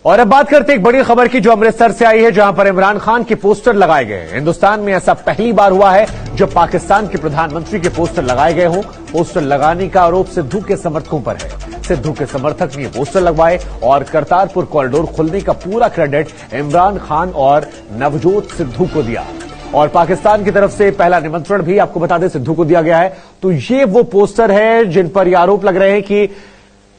और अब बात करते हैं एक बड़ी खबर की जो अमृतसर से आई है, जहां पर इमरान खान के पोस्टर लगाए गए हैं। हिंदुस्तान में ऐसा पहली बार हुआ है जब पाकिस्तान के प्रधानमंत्री के पोस्टर लगाए गए हों। पोस्टर लगाने का आरोप सिद्धू के समर्थकों पर है। सिद्धू के समर्थक ने पोस्टर लगवाए और करतारपुर कॉरिडोर खुलने का पूरा क्रेडिट इमरान खान और नवजोत सिद्धू को दिया। और पाकिस्तान की तरफ से पहला निमंत्रण भी आपको बता दें सिद्धू को दिया गया है। तो ये वो पोस्टर है जिन पर यह आरोप लग रहे हैं कि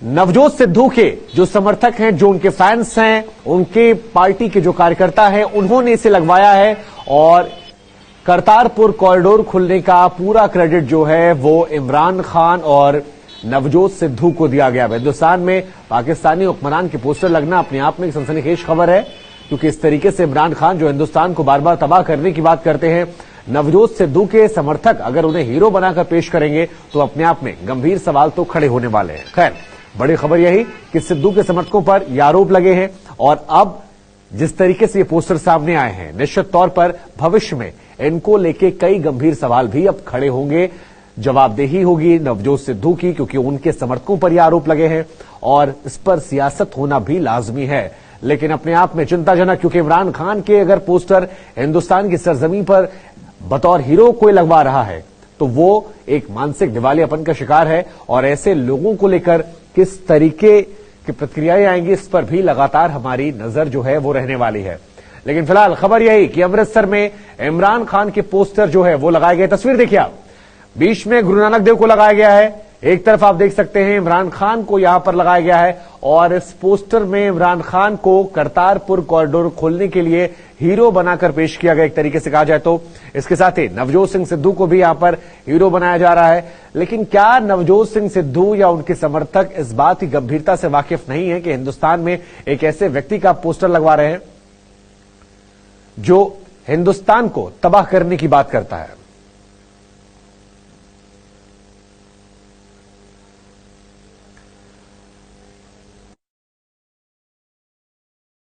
नवजोत सिद्धू के जो समर्थक हैं, जो उनके फैंस हैं, उनके पार्टी के जो कार्यकर्ता हैं, उन्होंने इसे लगवाया है और करतारपुर कॉरिडोर खुलने का पूरा क्रेडिट जो है वो इमरान खान और नवजोत सिद्धू को दिया गया है। हिंदुस्तान में पाकिस्तानी हुक्मरान के पोस्टर लगना अपने आप में एक सनसनीखेज खबर है, क्योंकि इस तरीके से इमरान खान जो हिंदुस्तान को बार बार तबाह करने की बात करते हैं, नवजोत सिद्धू के समर्थक अगर उन्हें हीरो बनाकर पेश करेंगे तो अपने आप में गंभीर सवाल तो खड़े होने वाले हैं। खैर, बड़ी खबर यही कि सिद्धू के समर्थकों पर यह आरोप लगे हैं और अब जिस तरीके से ये पोस्टर सामने आए हैं, निश्चित तौर पर भविष्य में इनको लेके कई गंभीर सवाल भी अब खड़े होंगे। जवाबदेही होगी नवजोत सिद्धू की, क्योंकि उनके समर्थकों पर यह आरोप लगे हैं और इस पर सियासत होना भी लाजमी है। लेकिन अपने आप में चिंताजनक, क्योंकि इमरान खान के अगर पोस्टर हिंदुस्तान की सरजमीं पर बतौर हीरो कोई लगवा रहा है तो वो एक मानसिक दिवालियापन का शिकार है और ऐसे लोगों को लेकर किस तरीके की प्रतिक्रियाएं आएंगी, इस पर भी लगातार हमारी नजर जो है वो रहने वाली है। लेकिन फिलहाल खबर यही कि अमृतसर में इमरान खान के पोस्टर जो है वो लगाए गए। तस्वीर देखिए आप, बीच में गुरु नानक देव को लगाया गया है, एक तरफ आप देख सकते हैं इमरान खान को यहां पर लगाया गया है और इस पोस्टर में इमरान खान को करतारपुर कॉरिडोर खोलने के लिए हीरो बनाकर पेश किया गया, एक तरीके से कहा जाए तो। इसके साथ ही नवजोत सिंह सिद्धू को भी यहां पर हीरो बनाया जा रहा है। लेकिन क्या नवजोत सिंह सिद्धू या उनके समर्थक इस बात की गंभीरता से वाकिफ नहीं है कि हिंदुस्तान में एक ऐसे व्यक्ति का पोस्टर लगवा रहे हैं जो हिंदुस्तान को तबाह करने की बात करता है?